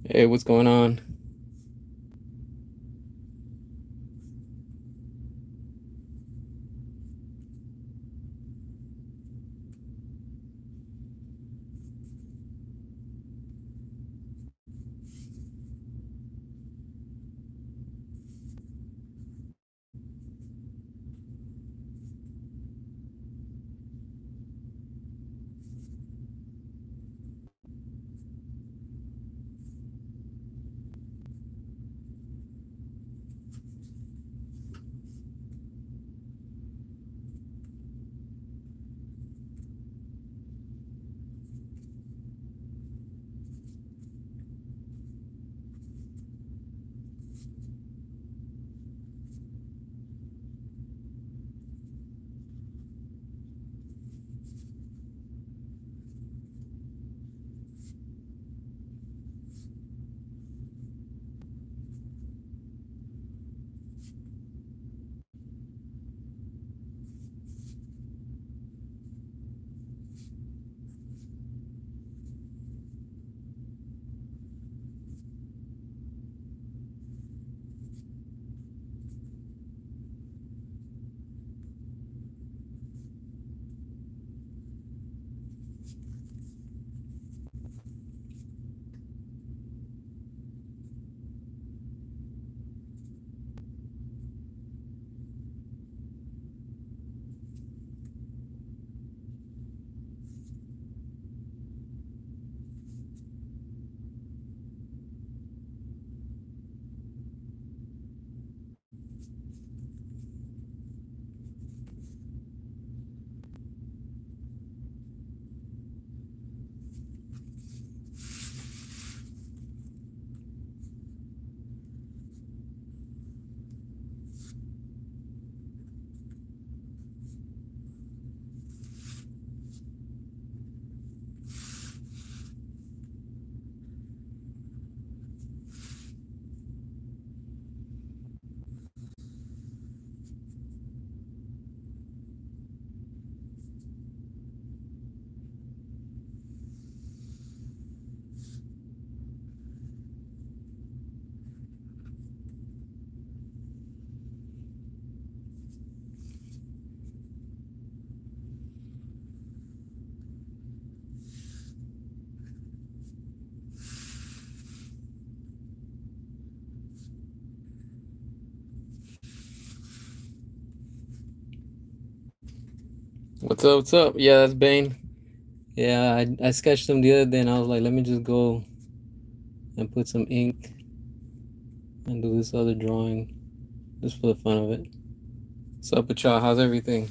Hey, what's going on? What's up? What's up? Yeah, that's Bane. Yeah, I sketched him the other day and I was like, let me just go and put some ink and do this other drawing just for the fun of it. What's up with y'all? How's everything?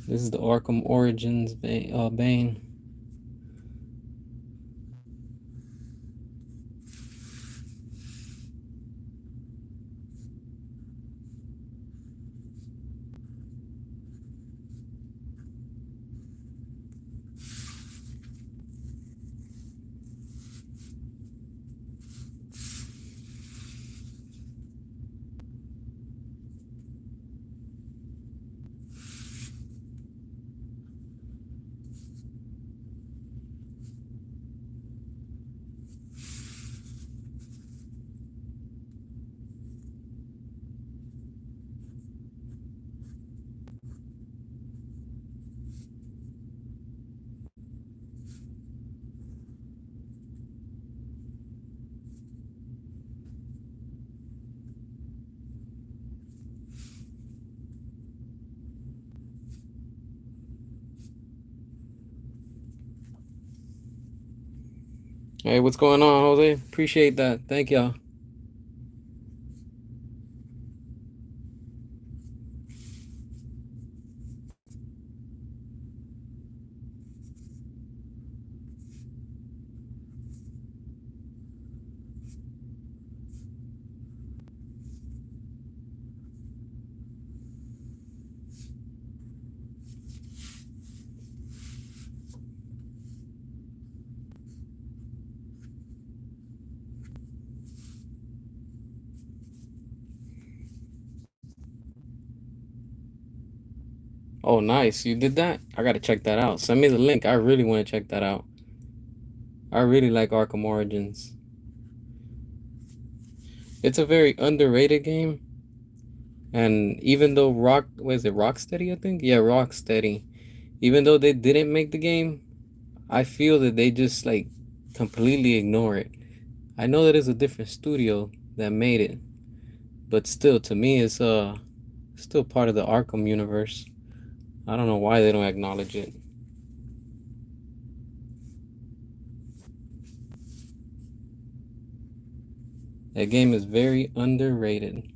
This is the Arkham Origins Bane. Hey, what's going on, Jose? Appreciate that. Thank y'all. Oh, nice. You did that? I gotta check that out. Send me the link. I really want to check that out. I really like Arkham Origins. It's a very underrated game, and even though was it Rocksteady? I think, yeah, Rocksteady. Even though they didn't make the game, I feel that they just like completely ignore it. I know that it's a different studio that made it, but still, to me, it's still part of the Arkham universe. I don't know why they don't acknowledge it. That game is very underrated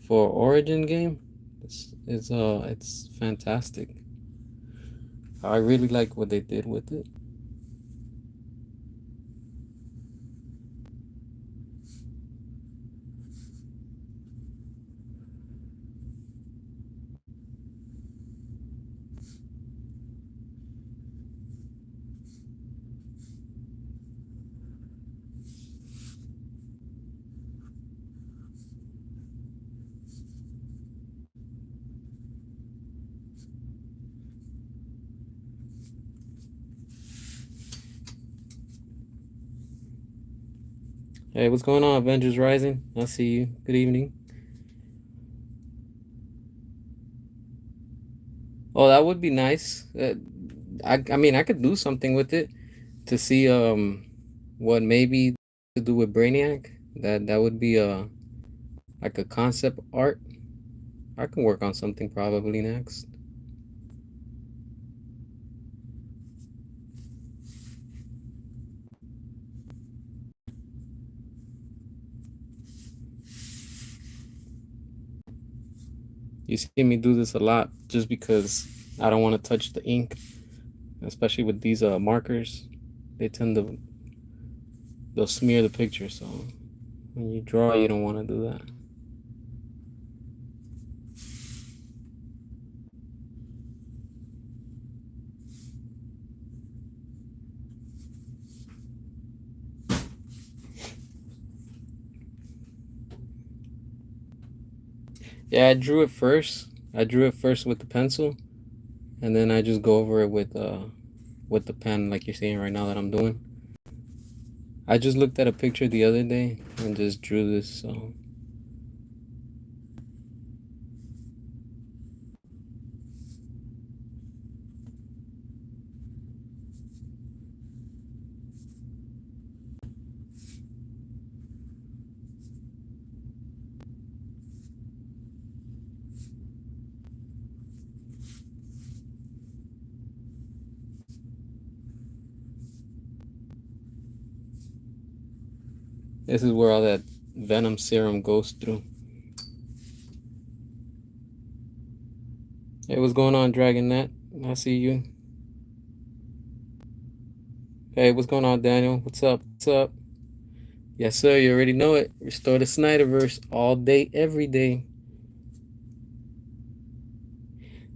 for an Origin game. It's fantastic. I really like what they did with it. Hey, what's going on, Avengers Rising? I see you. Good evening. Oh, that would be nice. I mean, I could do something with it to see what maybe to do with Brainiac. That would be like a concept art. I can work on something probably next. You see me do this a lot just because I don't want to touch the ink, especially with these markers. They tend to they'll smear the picture, so when you draw, you don't want to do that. Yeah, I drew it first. I drew it first with the pencil, and then I just go over it with the pen, like you're seeing right now that I'm doing. I just looked at a picture the other day and just drew this. So this is where all that venom serum goes through. Hey, what's going on, DragonNet? I see you. Hey, what's going on, Daniel? What's up? What's up? Yes, sir. You already know it. Restore the Snyderverse all day, every day.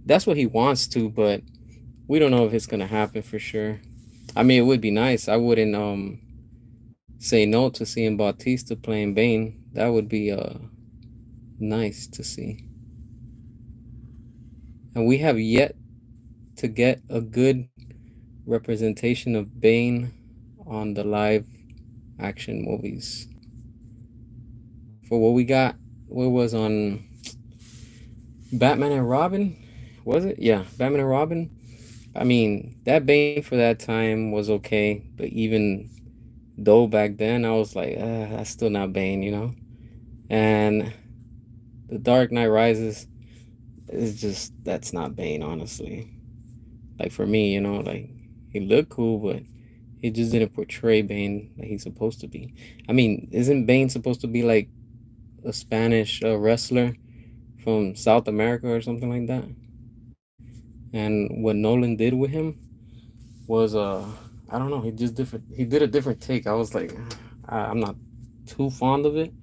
That's what he wants to, but we don't know if it's gonna happen for sure. I mean, it would be nice. I wouldn't say no to seeing Bautista playing Bane. That would be nice to see. And we have yet to get a good representation of Bane on the live action movies. For what we got, what was on Batman and Robin? Was it? Yeah, Batman and Robin. I mean, that Bane for that time was okay, but even though back then I was like, that's still not Bane, you know? And The Dark Knight Rises is just, that's not Bane, honestly. Like for me, you know, like he looked cool, but he just didn't portray Bane like he's supposed to be. I mean, isn't Bane supposed to be like a Spanish wrestler from South America or something like that? And what Nolan did with him was I don't know, he did a different take. I was like, I'm not too fond of it,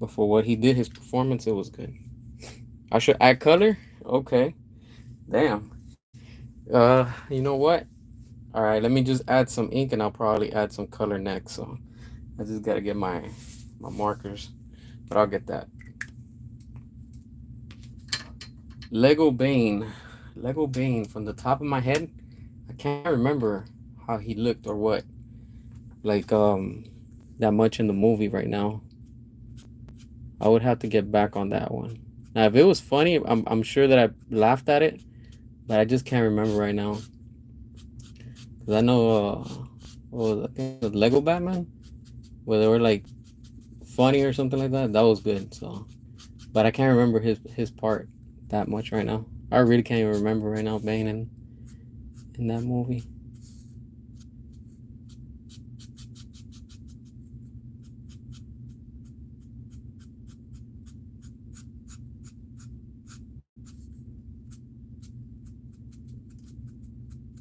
but for what he did, his performance, it was good. I should add color? Okay. Damn. You know what? All right, let me just add some ink and I'll probably add some color next. So I just gotta get my markers, but I'll get that. Lego Bane. Lego Bane, from the top of my head, I can't remember how he looked or what. like that much in the movie right now. I would have to get back on that one. Now, if it was funny, I'm sure that I laughed at it, but I just can't remember right now. Cause I know, I think it was Lego Batman, where they were like funny or something like that. That was good. So, but I can't remember his part that much right now. I really can't even remember right now Bane in that movie.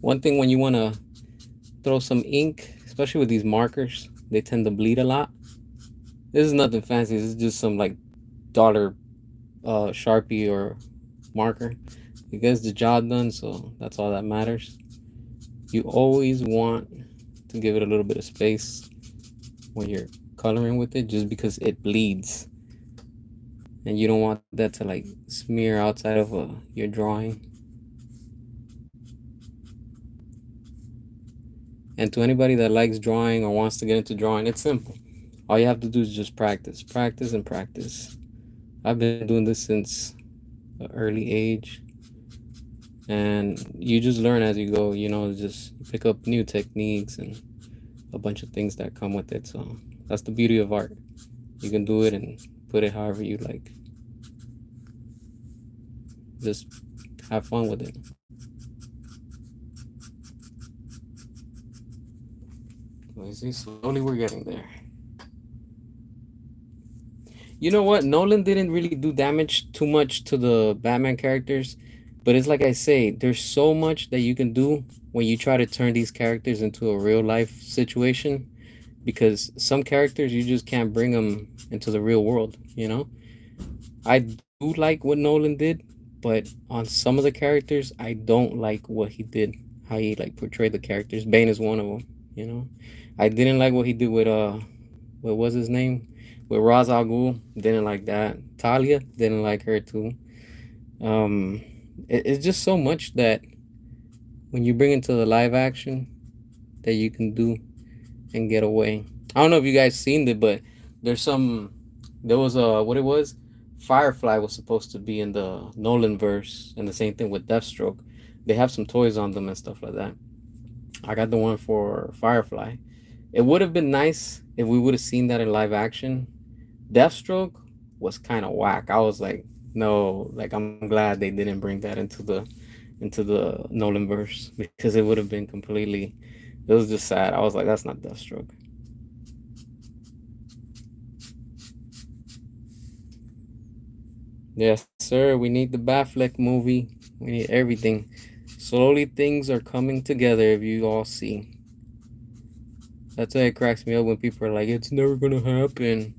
One thing when you want to throw some ink, especially with these markers, they tend to bleed a lot. This is nothing fancy. This is just some like dollar Sharpie or marker. It gets the job done, so that's all that matters. You always want to give it a little bit of space when you're coloring with it, just because it bleeds, and you don't want that to like smear outside of your drawing. And to anybody that likes drawing or wants to get into drawing, it's simple. All you have to do is just practice, practice, and practice. I've been doing this since an early age, and you just learn as you go. You know, just pick up new techniques and a bunch of things that come with it. So that's the beauty of art. You can do it and put it however you like. Just have fun with it. You see, slowly we're getting there. You know what? Nolan didn't really do damage too much to the Batman characters, but it's like I say, there's so much that you can do when you try to turn these characters into a real life situation, because some characters you just can't bring them into the real world, you know? I do like what Nolan did, but on some of the characters, I don't like what he did, how he like portrayed the characters. Bane is one of them, you know? I didn't like what he did with what was his name? With Ra's al Ghul, didn't like that. Talia, didn't like her too. Um, it's just so much that when you bring into the live action that you can do and get away. I don't know if you guys seen it, but there's some. There was a what it was. Firefly was supposed to be in the Nolan verse, and the same thing with Deathstroke. They have some toys on them and stuff like that. I got the one for Firefly. It would have been nice if we would have seen that in live action. Deathstroke was kind of whack. I was like, no, like I'm glad they didn't bring that into the Nolan verse, because it would have been completely. It was just sad. I was like, that's not Deathstroke. Yes, sir. We need the Batfleck movie. We need everything. Slowly things are coming together. If you all see, that's why it cracks me up when people are like, "It's never gonna happen."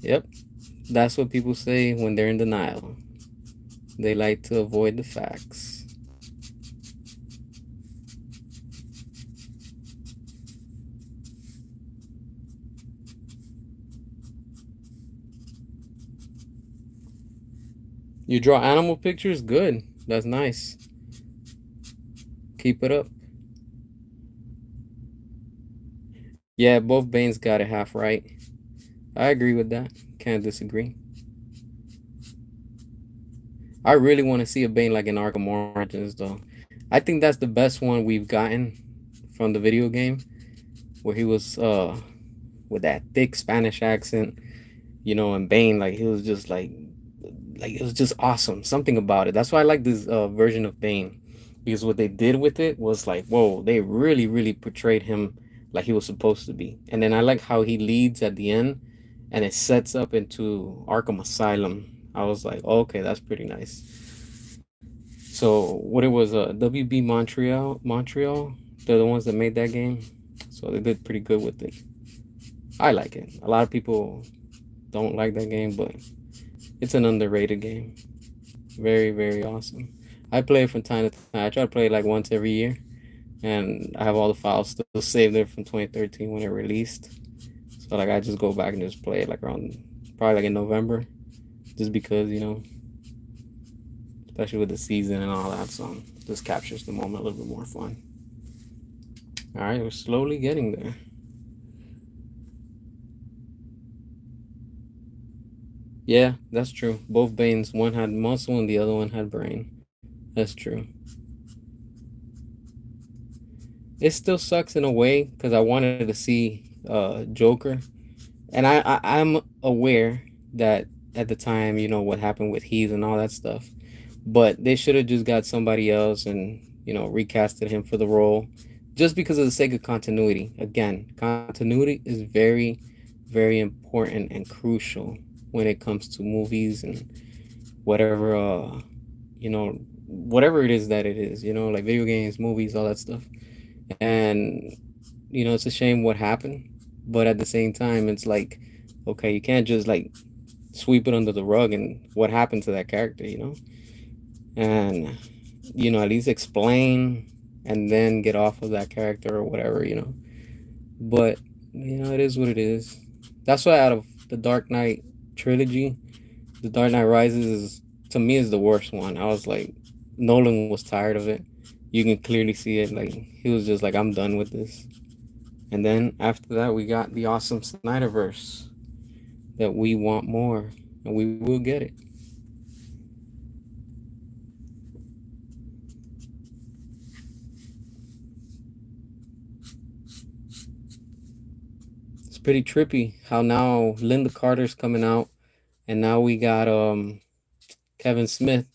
Yep, that's what people say when they're in denial. They like to avoid the facts. You draw animal pictures? Good. That's nice. Keep it up. Yeah, both Banes got it half right. I agree with that. Can't disagree. I really want to see a Bane like in Arkham Origins, though. I think that's the best one we've gotten from the video game, where he was with that thick Spanish accent, you know, and Bane, like he was just like it was just awesome. Something about it. That's why I like this version of Bane, because what they did with it was like, whoa, they really, really portrayed him like he was supposed to be. And then I like how he leads at the end, and it sets up into Arkham Asylum. I was like, oh, okay, that's pretty nice. So what it was, WB Montreal, they're the ones that made that game, so they did pretty good with it. I like it. A lot of people don't like that game, but it's an underrated game. Very, very awesome. I play it from time to time. I try to play it like once every year, and I have all the files still saved there from 2013 when it released. So like I just go back and just play it like around probably like in November, just because, you know, especially with the season and all that. So just captures the moment a little bit more fun. All right, we're slowly getting there. Yeah, that's true. Both Banes, one had muscle and the other one had brain. That's true. It still sucks in a way because I wanted to see Joker, and I'm aware that at the time, you know what happened with Heath and all that stuff, but they should have just got somebody else and recasted him for the role, just because of the sake of continuity. Again, continuity is very, very important and crucial when it comes to movies and whatever whatever it is that it is, like video games, movies, all that stuff. And it's a shame what happened, but at the same time, it's like, okay, you can't just like sweep it under the rug and what happened to that character. And at least explain and then get off of that character or whatever. But it is what it is. That's why out of the Dark Knight trilogy, the Dark Knight Rises is, to me, is the worst one. I was like, Nolan was tired of it. You can clearly see it. Like, he was just like, I'm done with this. And then after that, we got the awesome Snyderverse that we want more, and we will get it. It's pretty trippy how now Linda Carter's coming out, and now we got Kevin Smith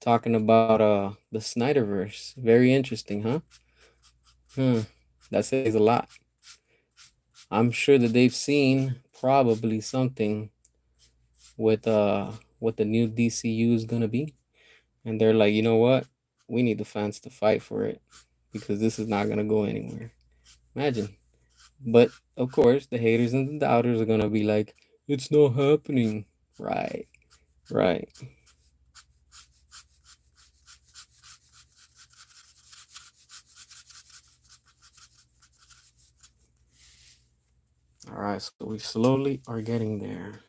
talking about the Snyderverse. Very interesting, huh? Hmm. That says a lot. I'm sure that they've seen probably something with what the new DCU is gonna be, and they're like, you know what? We need the fans to fight for it because this is not gonna go anywhere. Imagine. But of course, the haters and the doubters are gonna be like, it's not happening. Right, right. All right, so we slowly are getting there.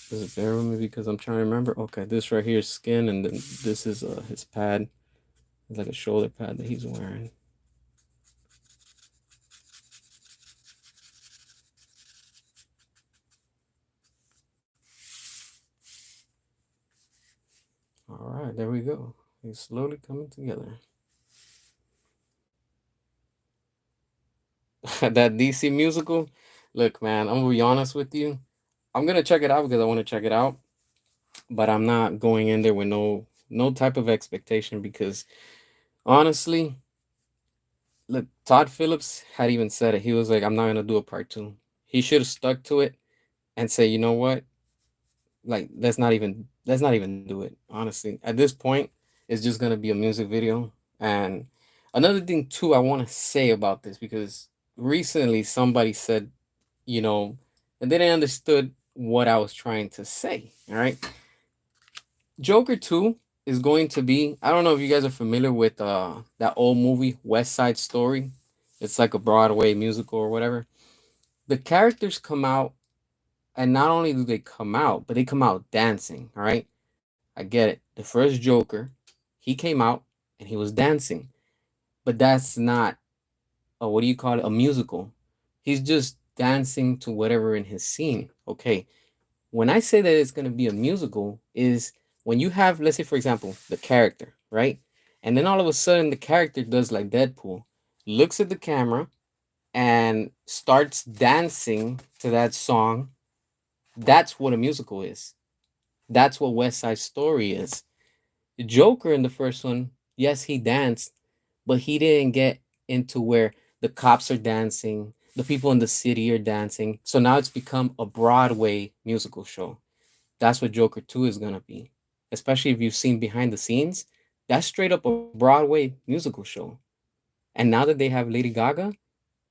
Just bear with me because I'm trying to remember. Okay, this right here is skin, and then this is his pad. It's like a shoulder pad that he's wearing. All right, there we go. He's slowly coming together. That DC musical. Look, man, I'm gonna be honest with you. I'm gonna check it out because I want to check it out, but I'm not going in there with no type of expectation because honestly, look, Todd Phillips had even said it. He was like, "I'm not gonna do a part two." He should have stuck to it and say, "You know what? Like, let's not even do it." Honestly, at this point, it's just gonna be a music video. And another thing too, I want to say about this because recently somebody said, you know, and they didn't understood what I was trying to say. All right, Joker 2 is going to be. I don't know if you guys are familiar with that old movie West Side Story. It's like a Broadway musical or whatever. The characters come out, and not only do they come out, but they come out dancing. All right, I get it. The first Joker, he came out and he was dancing, but that's not a, what do you call it? A musical. He's just dancing to whatever in his scene. Okay, when I say that it's going to be a musical is when you have, let's say for example, the character, right? And then all of a sudden the character does like Deadpool, looks at the camera and starts dancing to that song. That's what a musical is. That's what West Side Story is. The Joker in the first one, yes, he danced, but he didn't get into where the cops are dancing, the people in the city are dancing. So now it's become a Broadway musical show. That's what Joker 2 is going to be. Especially if you've seen behind the scenes, that's straight up a Broadway musical show. And now that they have Lady Gaga,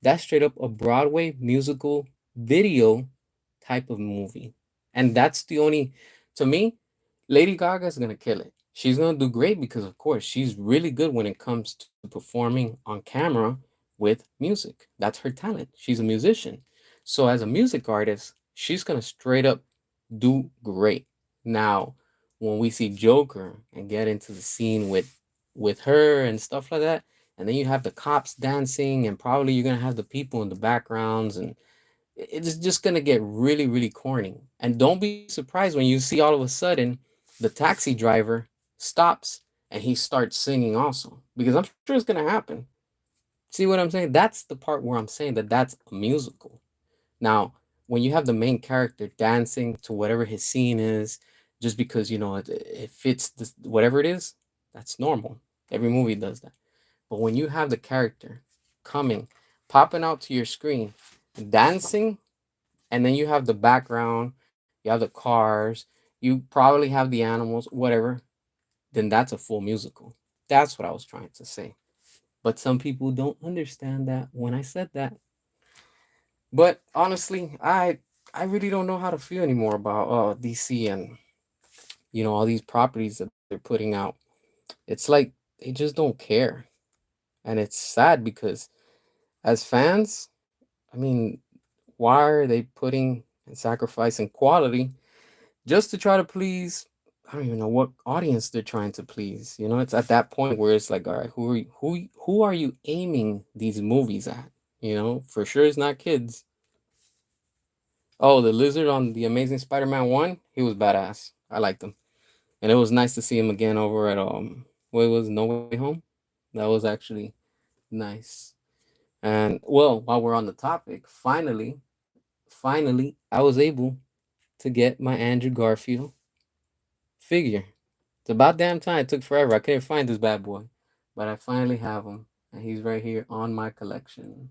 that's straight up a Broadway musical video type of movie. And that's the only, to me, Lady Gaga is going to kill it. She's going to do great because, of course, she's really good when it comes to performing on camera with music. That's her talent. She's a musician. So, as a music artist, she's going to straight up do great. Now, when we see Joker and get into the scene with her and stuff like that, and then you have the cops dancing, and probably you're gonna have the people in the backgrounds, and it's just gonna get really, really corny. And don't be surprised when you see all of a sudden the taxi driver stops and he starts singing also, because I'm sure it's gonna happen. See what I'm saying? That's the part where I'm saying that that's a musical. Now, when you have the main character dancing to whatever his scene is, just because it fits whatever it is, that's normal. Every movie does that. But when you have the character coming, popping out to your screen, dancing, and then you have the background, you have the cars, you probably have the animals, whatever, then that's a full musical. That's what I was trying to say. But some people don't understand that when I said that. But honestly, I really don't know how to feel anymore about DC and all these properties that they're putting out. It's like they just don't care, and it's sad because as fans, I mean, why are they putting and sacrificing quality just to try to please? I don't even know what audience they're trying to please. It's at that point where it's like, all right, who are you aiming these movies at? For sure it's not kids. Oh, the lizard on the Amazing Spider-Man 1, he was badass. I liked him. And it was nice to see him again over at what was No Way Home. That was actually nice. And well, while we're on the topic, finally I was able to get my Andrew Garfield figure. It's about damn time. It took forever. I couldn't find this bad boy. But I finally have him. And he's right here on my collection.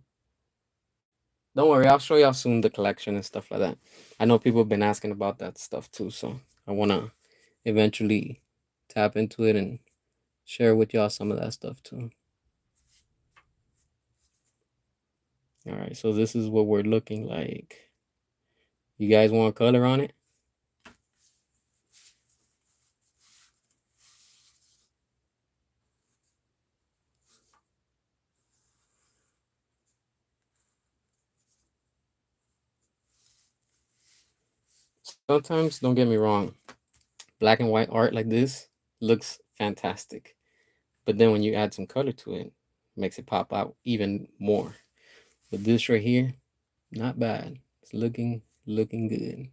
Don't worry, I'll show y'all soon the collection and stuff like that. I know people have been asking about that stuff too, so I wanna eventually tap into it and share with y'all some of that stuff too. All right, so this is what we're looking like. You guys want color on it? Sometimes, don't get me wrong, black and white art like this looks fantastic. But then when you add some color to it, makes it pop out even more. But this right here, not bad. It's looking good.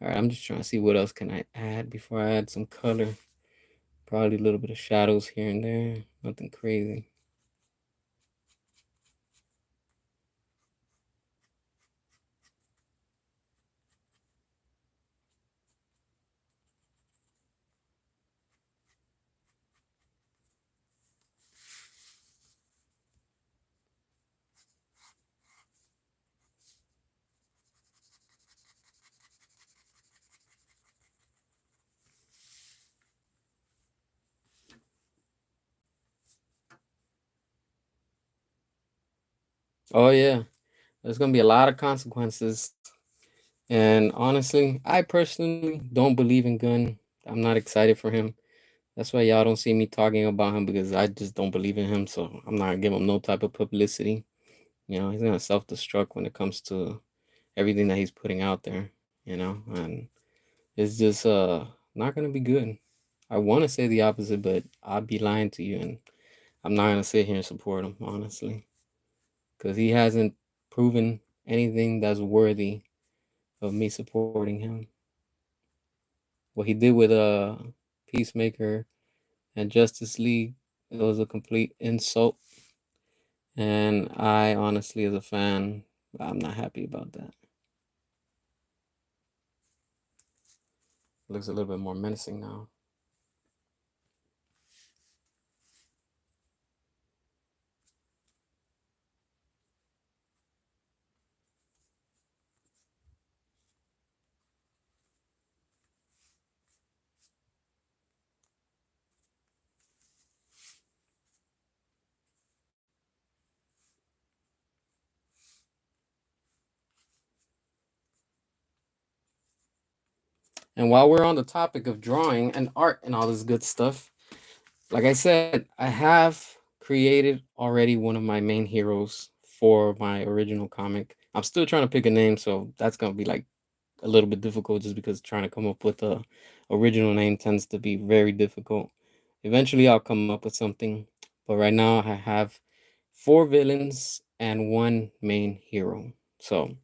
All right, I'm just trying to see what else can I add before I add some color. Probably a little bit of shadows here and there. Nothing crazy. Oh yeah, there's gonna be a lot of consequences. And honestly, I personally don't believe in Gunn. I'm not excited for him. That's why y'all don't see me talking about him, because I just don't believe in him. So I'm not gonna give him no type of publicity. He's gonna self destruct when it comes to everything that he's putting out there. And it's just not gonna be good. I want to say the opposite, but I'd be lying to you, and I'm not gonna sit here and support him honestly, because he hasn't proven anything that's worthy of me supporting him. What he did with Peacemaker and Justice League, it was a complete insult, and I honestly, as a fan, I'm not happy about that. It looks a little bit more menacing now. And while we're on the topic of drawing and art and all this good stuff, like I said, I have created already one of my main heroes for my original comic. I'm still trying to pick a name, so that's gonna be like a little bit difficult, just because trying to come up with a original name tends to be very difficult. Eventually, I'll come up with something, But right now I have 4 villains and 1 main hero. So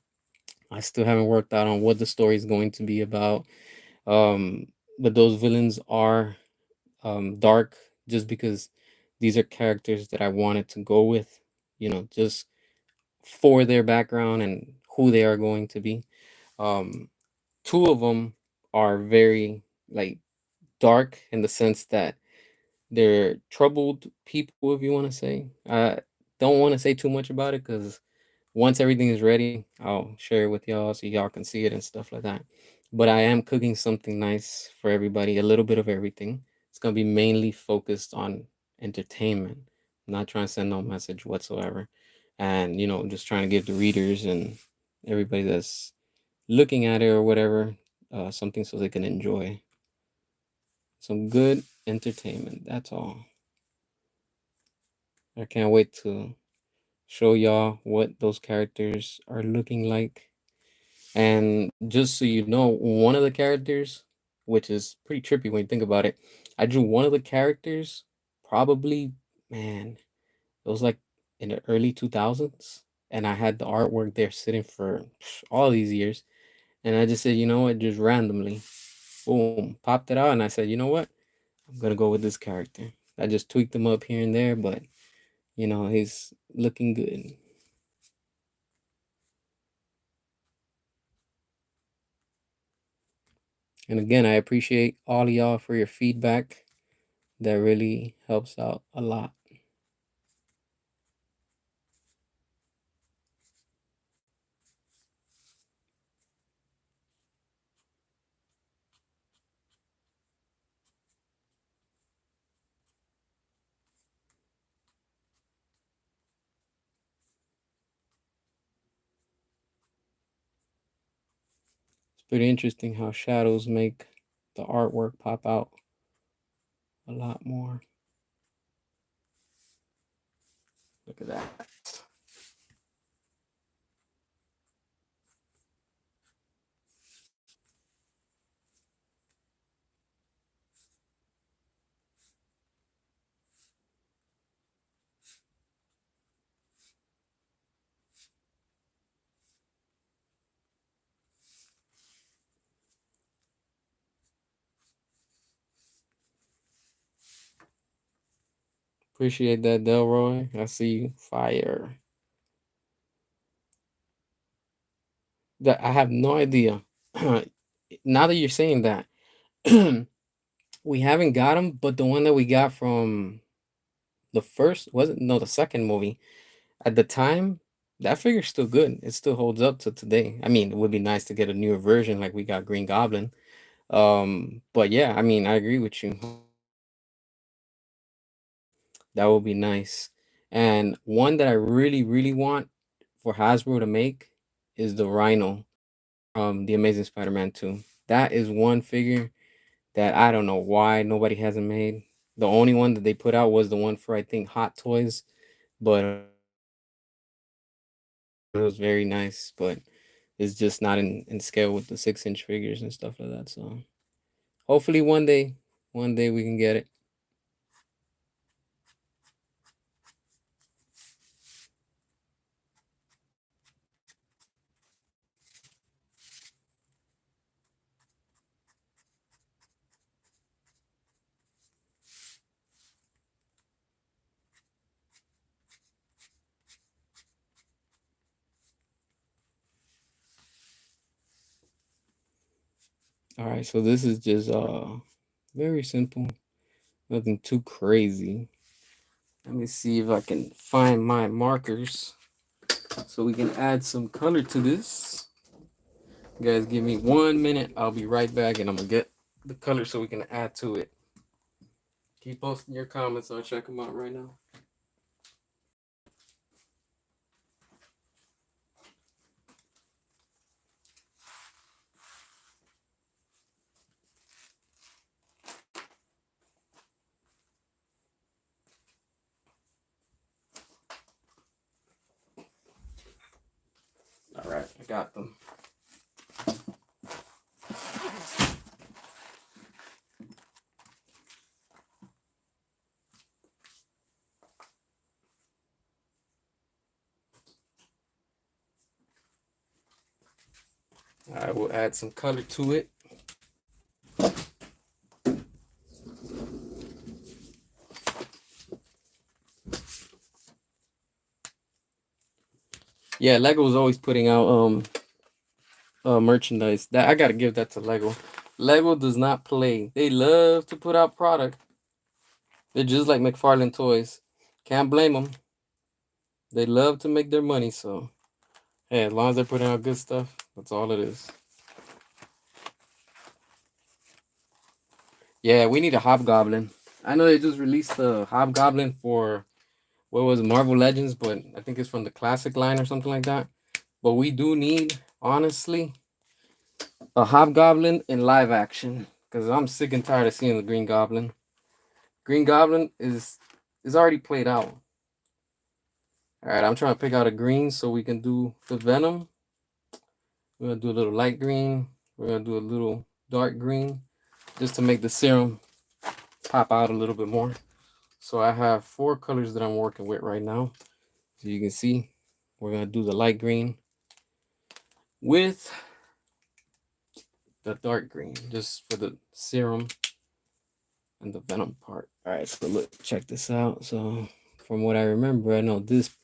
I still haven't worked out on what the story is going to be about. Um, but those villains are dark, just because these are characters that I wanted to go with, just for their background and who they are going to be. Um, Two of them are very like dark in the sense that they're troubled people, if you want to say. I don't want to say too much about it because once everything is ready, I'll share it with y'all so y'all can see it and stuff like that. But I am cooking something nice for everybody, a little bit of everything. It's gonna be mainly focused on entertainment. I'm not trying to send no message whatsoever. And just trying to give the readers and everybody that's looking at it or whatever, something so they can enjoy some good entertainment. That's all. I can't wait to show y'all what those characters are looking like. And just so you know, one of the characters, which is pretty trippy when you think about it, I drew one of the characters probably, man, it was like in the early 2000s. And I had the artwork there sitting for all these years. And I just said, you know what, just randomly, boom, popped it out. And I said, you know what, I'm going to go with this character. I just tweaked him up here and there, but, he's looking good. And again, I appreciate all of y'all for your feedback. That really helps out a lot. It's pretty interesting how shadows make the artwork pop out a lot more. Look at that. Appreciate that, Delroy. I see you. Fire. That I have no idea. Now that you're saying that, we haven't got him, but the one that we got from the first wasn't no the second movie at the time. That figure's still good. It still holds up to today. I mean, it would be nice to get a newer version like we got Green Goblin. But yeah, I mean, I agree with you. That would be nice. And one that I really, really want for Hasbro to make is the Rhino from The Amazing Spider-Man 2. That is one figure that I don't know why nobody hasn't made. The only one that they put out was the one for I think Hot Toys, but it was very nice, but it's just not in scale with the 6-inch figures and stuff like that. So hopefully one day we can get it. All right, so this is just very simple, nothing too crazy. Let me see if I can find my markers so we can add some color to this. You guys give me 1 minute. I'll be right back and I'm going to get the color so we can add to it. Keep posting your comments. I'll check them out right now. All right, I got them. I will add some color to it. Yeah, Lego's always putting out merchandise. That I gotta give that to Lego. Lego does not play. They love to put out product. They're just like McFarlane Toys. Can't blame them. They love to make their money. So hey, as long as they're putting out good stuff, that's all it is. Yeah, we need a Hobgoblin. I know they just released the Hobgoblin for what was it, Marvel Legends, but I think it's from the classic line or something like that. But we do need, honestly, a Hobgoblin in live action because I'm sick and tired of seeing the Green Goblin. Green Goblin is already played out. All right, I'm trying to pick out a green so we can do the Venom. We're gonna do a little light green. We're gonna do a little dark green, just to make the serum pop out a little bit more. So I have 4 colors that I'm working with right now. So you can see, we're gonna do the light green with the dark green, just for the serum and the venom part. All right, so look, check this out. So from what I remember, I know this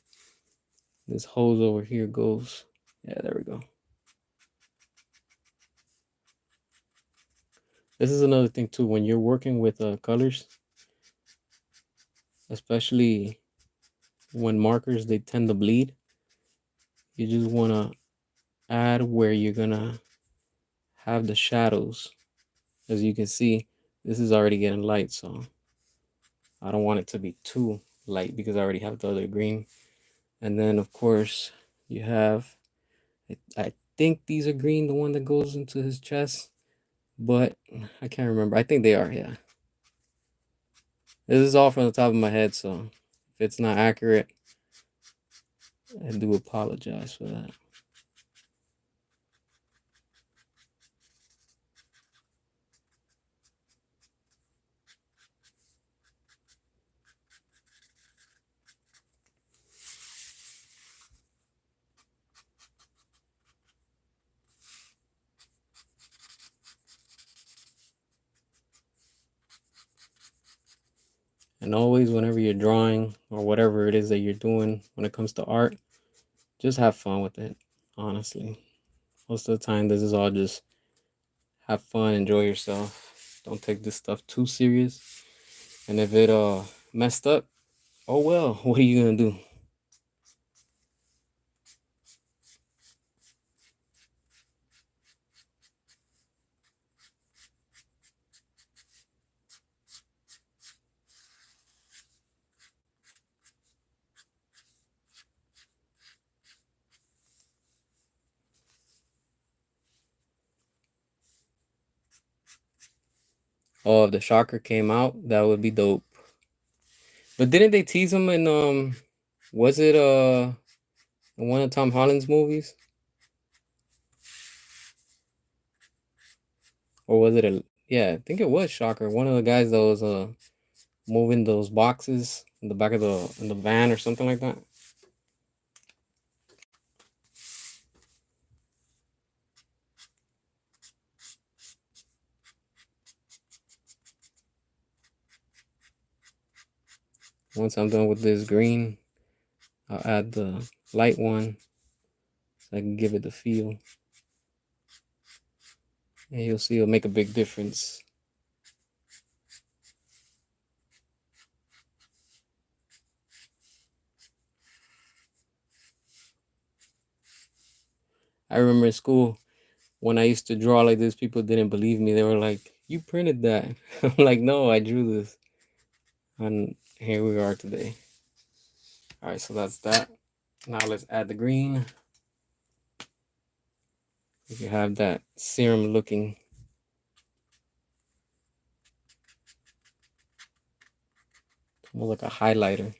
hose over here goes. Yeah, there we go. This is another thing too. When you're working with colors, especially when markers, they tend to bleed. You just wanna add where you're gonna have the shadows. As you can see, this is already getting light, so I don't want it to be too light because I already have the other green. And then of course you have, I think these are green, the one that goes into his chest, but I can't remember. I think they are, yeah. This is all from the top of my head, so if it's not accurate, I do apologize for that. And always, whenever you're drawing or whatever it is that you're doing when it comes to art, just have fun with it, honestly. Most of the time, this is all just have fun, enjoy yourself. Don't take this stuff too serious. And if it messed up, oh well, what are you gonna do? Oh, if the shocker came out, that would be dope. But didn't they tease him in was it in one of Tom Holland's movies? Or was it a, yeah, I think it was Shocker. One of the guys that was moving those boxes in the back of the van or something like that. Once I'm done with this green, I'll add the light one so I can give it the feel. And you'll see it'll make a big difference. I remember in school when I used to draw like this, people didn't believe me. They were like, "You printed that?" I'm like, "No, I drew this." And here we are today. All right, so that's that. Now let's add the green. You have that serum looking. More like a highlighter.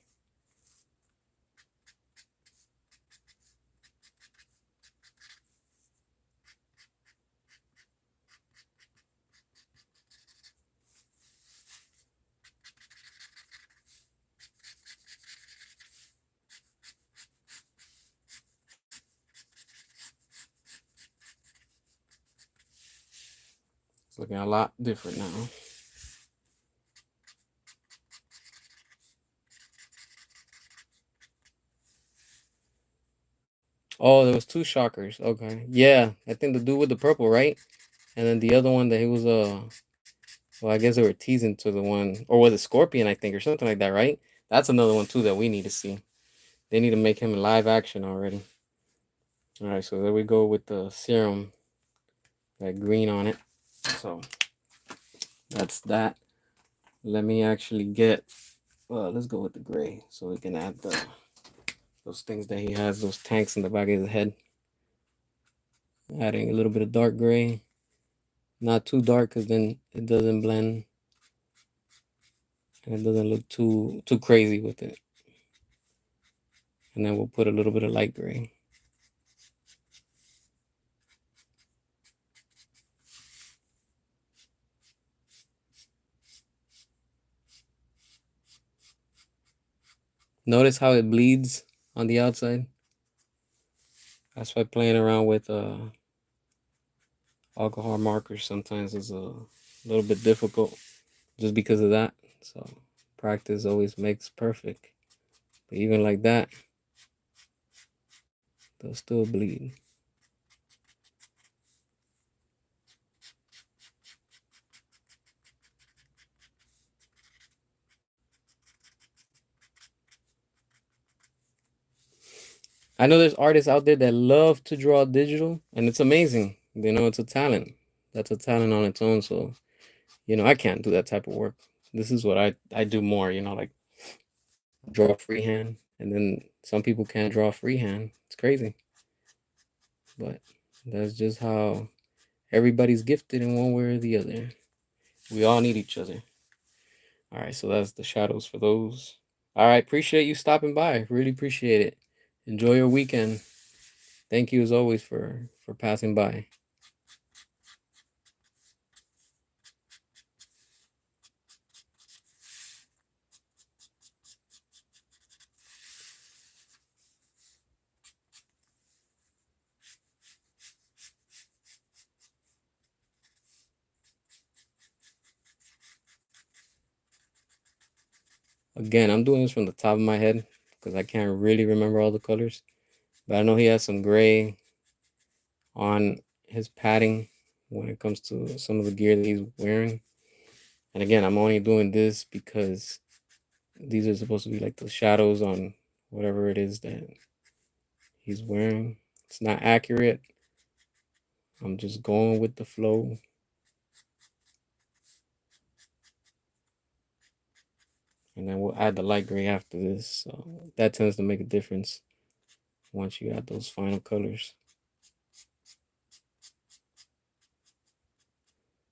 It's looking a lot different now. Oh, there was two shockers. Okay. Yeah, I think the dude with the purple, right? And then the other one that he was well, I guess they were teasing to the one, or was it Scorpion, I think, or something like that, right? That's another one too that we need to see. They need to make him in live action already. All right, so there we go with the serum, that green on it. So that's that. Let me actually get, well, let's go with the gray so we can add those things that he has, those tanks in the back of his head. Adding a little bit of dark gray. Not too dark because then it doesn't blend and it doesn't look too crazy with it. And then we'll put a little bit of light gray. Notice how it bleeds on the outside. That's why playing around with alcohol markers sometimes is a little bit difficult just because of that. So practice always makes perfect. But even like that, they'll still bleed. I know there's artists out there that love to draw digital, and it's amazing. You know, it's a talent. That's a talent on its own. So, you know, I can't do that type of work. This is what I do more, you know, like draw freehand. And then some people can't draw freehand. It's crazy. But that's just how everybody's gifted in one way or the other. We all need each other. All right, so that's the shadows for those. All right, appreciate you stopping by. Really appreciate it. Enjoy your weekend. Thank you as always for passing by. Again, I'm doing this from the top of my head because I can't really remember all the colors. But I know he has some gray on his padding when it comes to some of the gear that he's wearing. And again, I'm only doing this because these are supposed to be like the shadows on whatever it is that he's wearing. It's not accurate. I'm just going with the flow. And then we'll add the light gray after this. So that tends to make a difference once you add those final colors.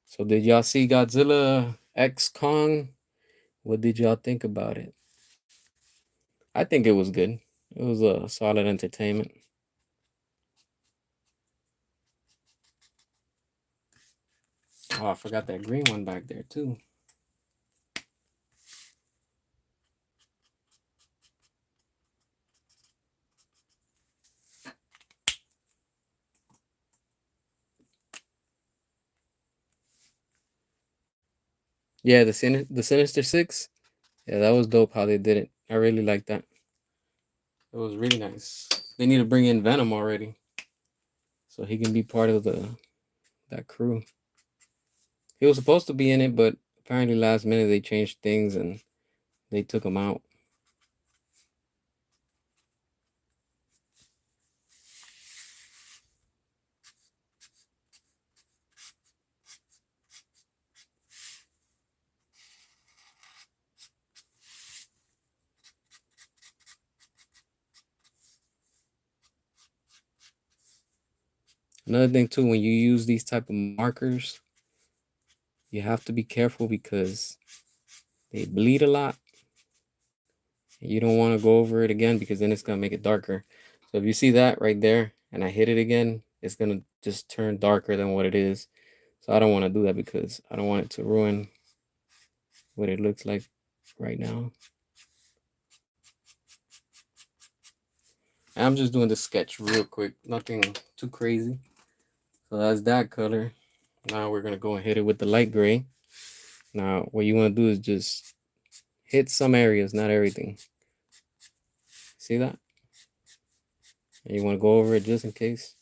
So did y'all see Godzilla X Kong? What did y'all think about it? I think it was good. It was a solid entertainment. Oh, I forgot that green one back there too. Yeah, the Sinister Six. Yeah, that was dope how they did it. I really like that. It was really nice. They need to bring in Venom already, so he can be part of that crew. He was supposed to be in it, but apparently last minute they changed things and they took him out. Another thing too, when you use these type of markers, you have to be careful because they bleed a lot. You don't want to go over it again because then it's gonna make it darker. So if you see that right there and I hit it again, it's gonna just turn darker than what it is. So I don't want to do that because I don't want it to ruin what it looks like right now. I'm just doing the sketch real quick, nothing too crazy. So that's that color. Now we're gonna go and hit it with the light gray. Now what you want to do is just hit some areas, not everything. See that? And you want to go over it just in case.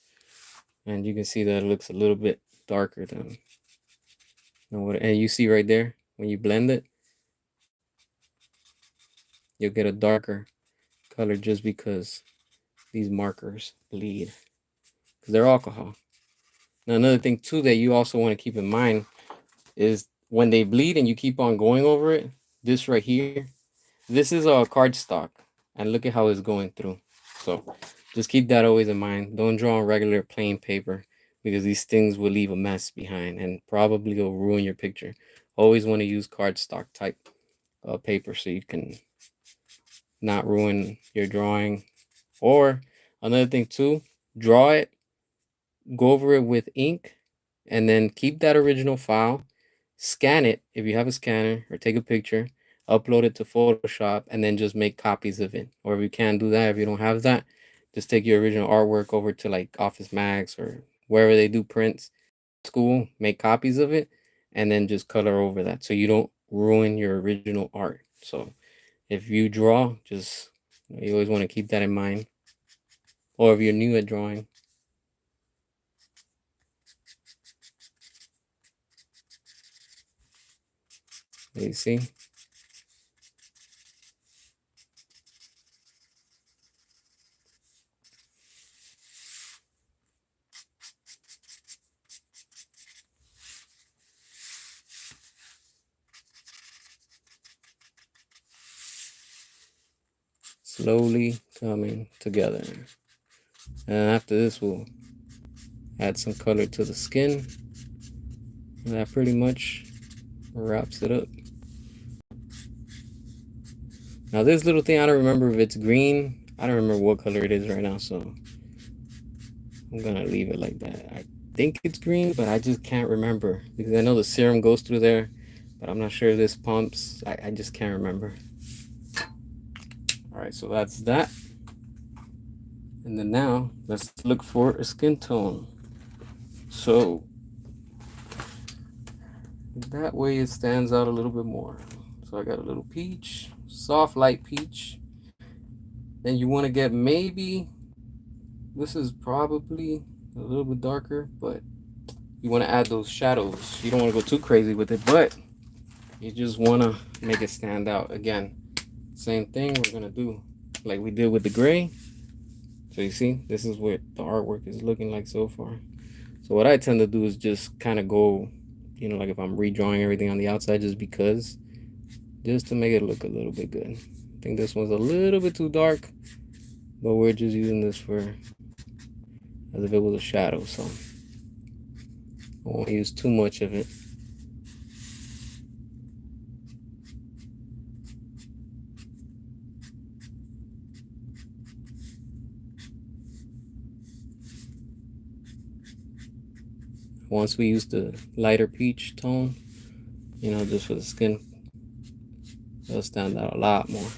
And you can see that it looks a little bit darker than what. And you see right there when you blend it, you'll get a darker color just because these markers bleed, because they're alcohol. Now another thing too that you also want to keep in mind is when they bleed and you keep on going over it, this right here, this is a cardstock, and look at how it's going through. So just keep that always in mind. Don't draw on regular plain paper, because these things will leave a mess behind and probably will ruin your picture. Always want to use cardstock type paper so you can not ruin your drawing. Or another thing too, draw it, go over it with ink, and then keep that original file, scan it if you have a scanner, or take a picture, upload it to Photoshop, and then just make copies of it. Or if you can't do that, if you don't have that, just take your original artwork over to like Office Max or wherever they do prints, school, make copies of it, and then just color over that so you don't ruin your original art. So if you draw, just, you always want to keep that in mind. Or if you're new at drawing, you see, slowly coming together. And after this, we'll add some color to the skin, and that pretty much wraps it up. Now this little thing, I don't remember if it's green. I don't remember what color it is right now, so I'm gonna leave it like that. I think it's green, but I just can't remember, because I know the serum goes through there, but I'm not sure if this pumps. I just can't remember. All right, so that's that. And then now let's look for a skin tone. So that way it stands out a little bit more. So I got a little peach, soft light peach. Then you want to get, maybe this is probably a little bit darker, but you want to add those shadows. You don't want to go too crazy with it, but you just want to make it stand out. Again, same thing we're gonna do like we did with the gray. So you see, this is what the artwork is looking like so far. So what I tend to do is just kind of go, you know, like if I'm redrawing everything on the outside, just to make it look a little bit good. I think this one's a little bit too dark, but we're just using this for as if it was a shadow, so I won't use too much of it. Once we use the lighter peach tone, you know, just for the skin, it'll stand out a lot more.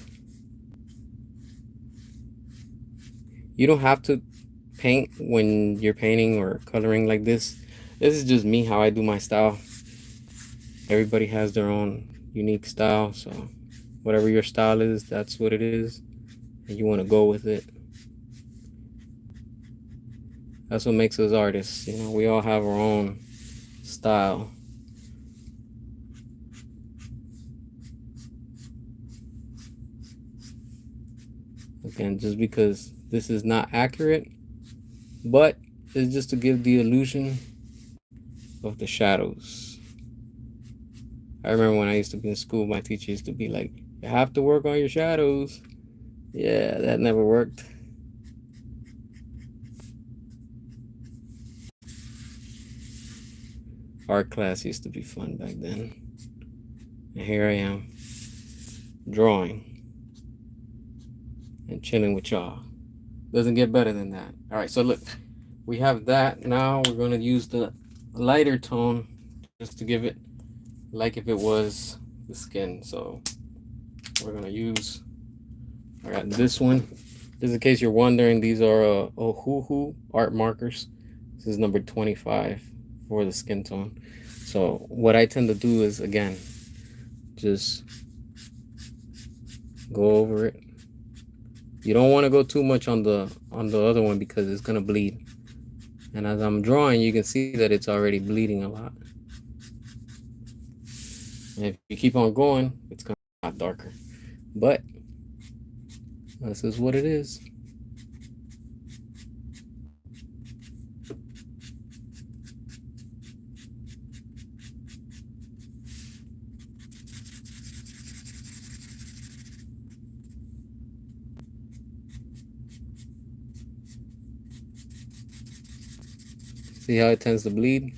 You don't have to paint when you're painting or coloring like this. This is just me, how I do my style. Everybody has their own unique style, so whatever your style is, that's what it is, and you want to go with it. That's what makes us artists, you know. We all have our own style. Again, just because this is not accurate, but it's just to give the illusion of the shadows. I remember when I used to be in school, my teacher used to be like, you have to work on your shadows. Yeah, that never worked. Art class used to be fun back then. And here I am, drawing and chilling with y'all. Doesn't get better than that. All right, so look, we have that. Now we're gonna use the lighter tone just to give it like if it was the skin. So we're gonna use, I got this one. Just in case you're wondering, these are Ohuhu art markers. This is number 25 for the skin tone. So what I tend to do is, again, just go over it. You don't want to go too much on the other one because it's gonna bleed. And as I'm drawing, you can see that it's already bleeding a lot. And if you keep on going, it's gonna be a lot darker. But this is what it is. See how it tends to bleed?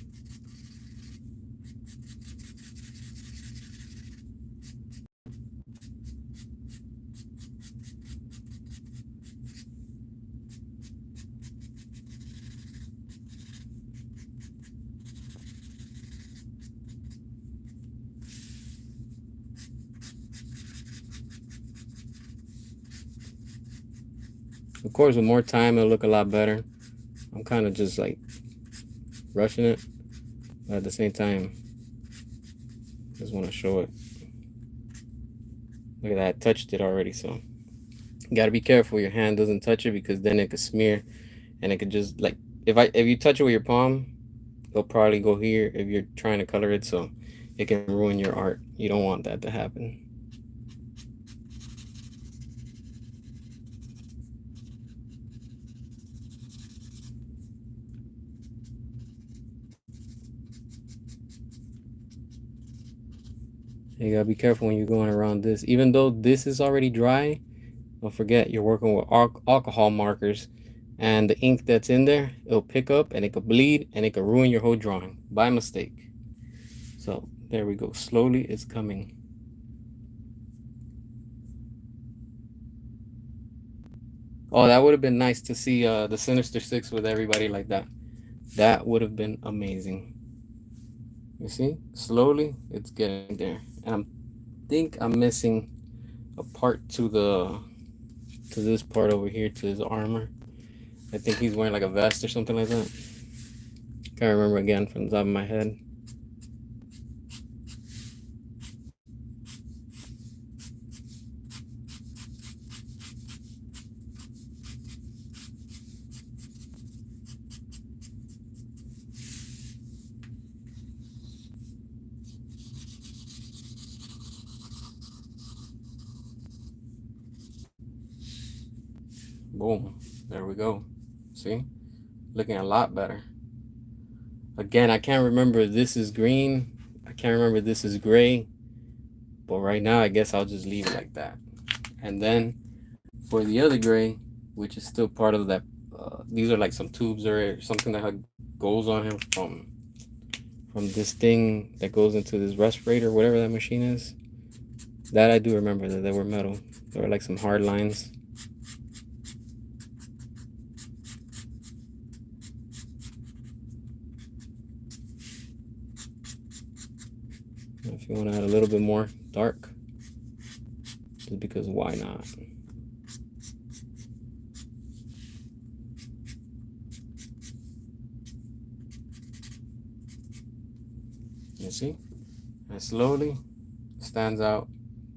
Of course, with more time, it'll look a lot better. I'm kind of just like rushing it, but at the same time, just want to show it. Look at that, I touched it already, so you gotta be careful your hand doesn't touch it, because then it could smear, and it could just like, if you touch it with your palm, it'll probably go here if you're trying to color it, so it can ruin your art. You don't want that to happen. You gotta be careful when you're going around this. Even though this is already dry, don't forget you're working with alcohol markers, and the ink that's in there, it'll pick up and it could bleed and it could ruin your whole drawing by mistake. So there we go. Slowly it's coming. Oh, that would have been nice to see the Sinister Six with everybody like that. That would have been amazing. You see, slowly it's getting there, and I think I'm missing a part to this part over here, to his armor. I think he's wearing like a vest or something like that. Can't remember again from the top of my head. Boom, there we go. See, looking a lot better. Again, I can't remember this is green, I can't remember this is gray, but right now I guess I'll just leave it like that. And then for the other gray, which is still part of that, these are like some tubes or something that goes on him from this thing that goes into this respirator, whatever that machine is. That I do remember, that they were metal. There were like some hard lines. If you want to add a little bit more dark, just because why not? You see? And slowly stands out,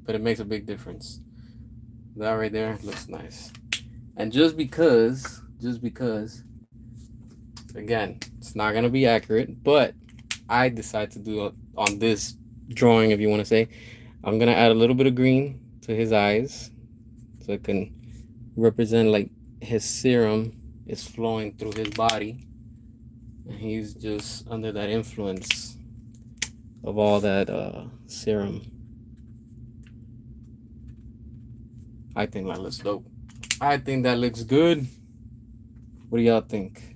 but it makes a big difference. That right there looks nice. And just because, again, it's not gonna be accurate, but I decide to do it on this drawing, if you want to say. I'm gonna add a little bit of green to his eyes, so it can represent like his serum is flowing through his body, and he's just under that influence of all that serum. I think that looks dope. I think that looks good. What do y'all think?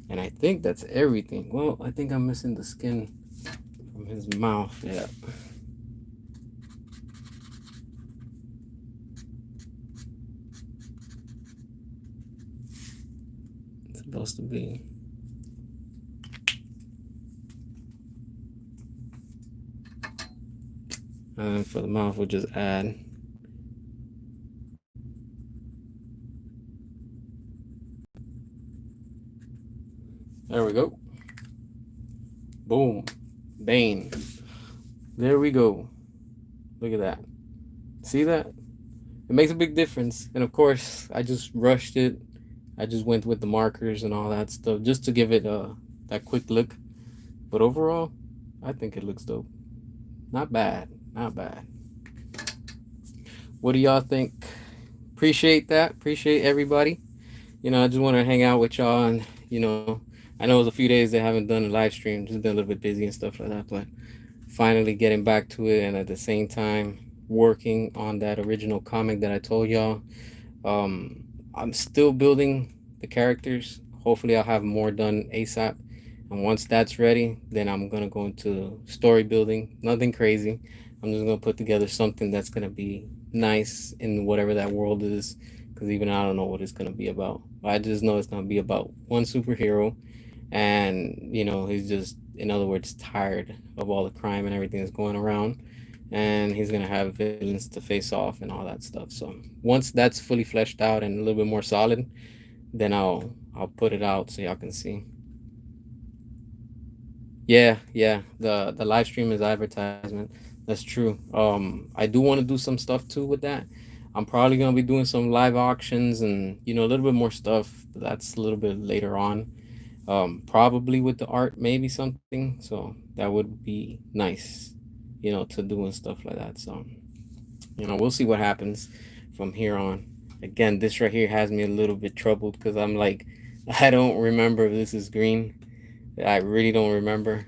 And I think that's everything. Well, I think I'm missing the skin from his mouth. Yeah. It's supposed to be. And for the mouth, we'll just add There we go. Boom. Bane. There we go. Look at that. See that? It makes a big difference. And of course, I just rushed it. I just went with the markers and all that stuff just to give it that quick look. But overall, I think it looks dope. Not bad. Not bad. What do y'all think? Appreciate that. Appreciate everybody. I just want to hang out with y'all, and I know it was a few days that I haven't done a live stream, just been a little bit busy and stuff like that, but finally getting back to it, and at the same time working on that original comic that I told y'all. I'm still building the characters. Hopefully I'll have more done ASAP, and once that's ready, then I'm gonna go into story building. Nothing crazy. I'm just gonna put together something that's gonna be nice in whatever that world is, because even I don't know what it's gonna be about. I just know it's gonna be about one superhero, and he's just, in other words, tired of all the crime and everything that's going around, and he's gonna have villains to face off and all that stuff. So once that's fully fleshed out and a little bit more solid, then I'll put it out so y'all can see. Yeah, the live stream is advertisement. That's true. I do want to do some stuff too with that. I'm probably gonna be doing some live auctions and a little bit more stuff. But that's a little bit later on. Probably with the art, maybe something. So that would be nice, to do and stuff like that. So we'll see what happens from here on. Again, this right here has me a little bit troubled because I'm like, I don't remember if this is green. I really don't remember.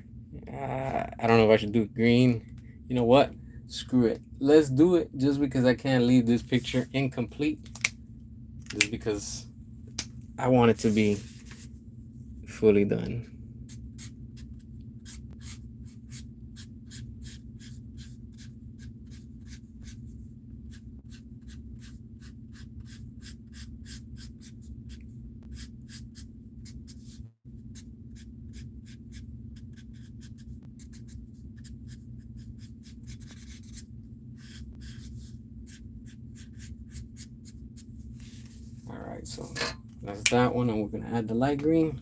I don't know if I should do it green. You know what? Screw it. Let's do it just because I can't leave this picture incomplete. Just because I want it to be fully done. All right, so that's that one, and we're gonna add the light green.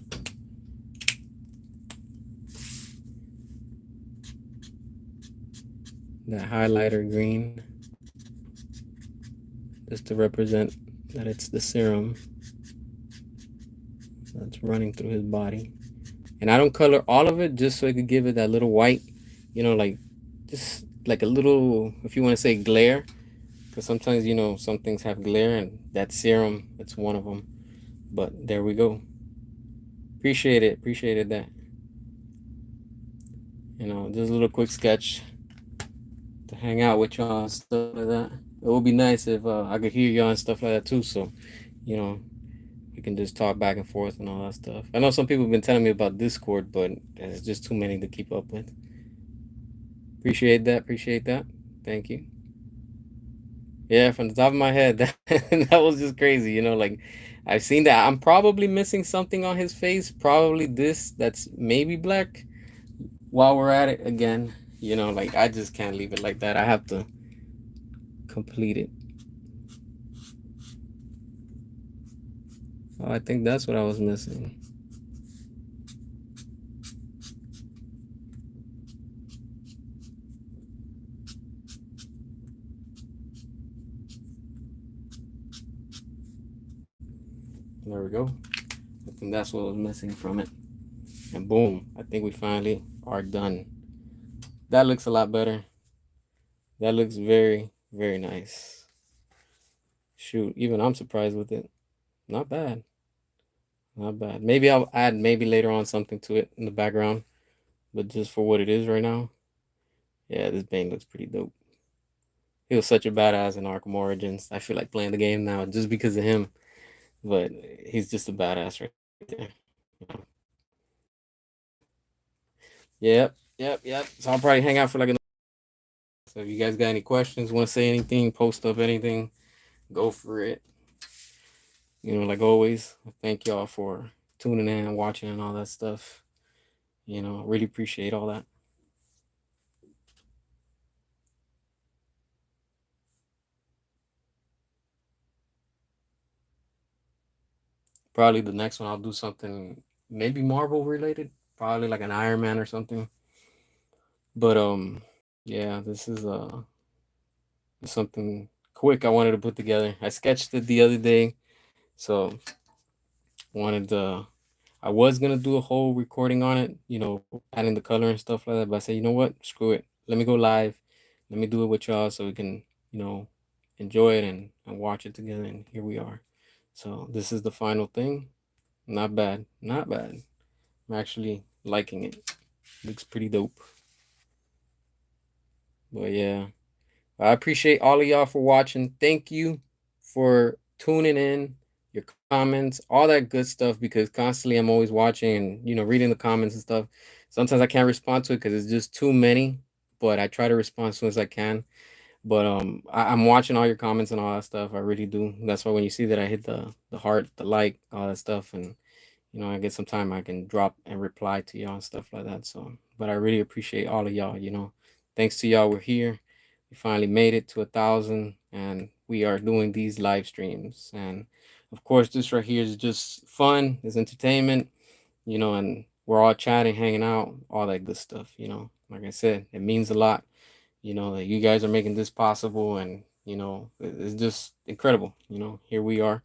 That highlighter green, just to represent that it's the serum that's running through his body. And I don't color all of it just so I could give it that little white, like just like a little, if you want to say glare, because sometimes some things have glare, and that serum, it's one of them. But there we go. Appreciated that. Just a little quick sketch to hang out with y'all and stuff like that. It would be nice if I could hear y'all and stuff like that too. So, we can just talk back and forth and all that stuff. I know some people have been telling me about Discord, but it's just too many to keep up with. Appreciate that. Appreciate that. Thank you. Yeah, from the top of my head, that was just crazy. Like I've seen that. I'm probably missing something on his face. Probably this that's maybe black. While we're at it again, like I just can't leave it like that. I have to complete it. Oh, I think that's what I was missing. There we go. I think that's what was missing from it. And boom, I think we finally are done. That looks a lot better. That looks very, very nice. Shoot, even I'm surprised with it. Not bad. Not bad. Maybe I'll add maybe later on something to it in the background. But just for what it is right now, yeah, this Bane looks pretty dope. He was such a badass in Arkham Origins. I feel like playing the game now just because of him. But he's just a badass right there. Yep. So I'll probably hang out for like another. So if you guys got any questions, want to say anything, post up anything, go for it. Like always, thank y'all for tuning in and watching and all that stuff. Really appreciate all that. Probably the next one I'll do something maybe Marvel related, probably like an Iron Man or something. But yeah, this is something quick I wanted to put together. I sketched it the other day, so wanted to. I was gonna do a whole recording on it, adding the color and stuff like that. But I said, you know what? Screw it. Let me go live. Let me do it with y'all so we can, enjoy it and watch it together. And here we are. So this is the final thing. Not bad. Not bad. I'm actually liking it. Looks pretty dope. But yeah. I appreciate all of y'all for watching. Thank you for tuning in, your comments, all that good stuff, because constantly I'm always watching and, reading the comments and stuff. Sometimes I can't respond to it because it's just too many, but I try to respond as soon as I can. But I'm watching all your comments and all that stuff. I really do. That's why when you see that I hit the heart, the like, all that stuff, and I get some time I can drop and reply to y'all and stuff like that. So, but I really appreciate all of y'all. Thanks to y'all, we're here. We finally made it to 1,000, and we are doing these live streams. And of course, this right here is just fun. It's entertainment. And we're all chatting, hanging out, all that good stuff. Like I said, it means a lot. That you guys are making this possible, and it's just incredible. Here we are,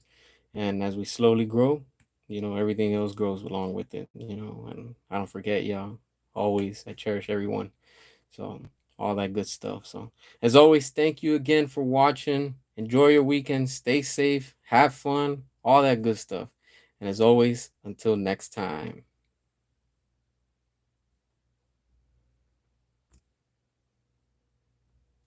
and as we slowly grow, everything else grows along with it. And I don't forget y'all. Always, I cherish everyone. So all that good stuff. So as always, thank you again for watching. Enjoy your weekend. Stay safe. Have fun. All that good stuff. And as always, until next time.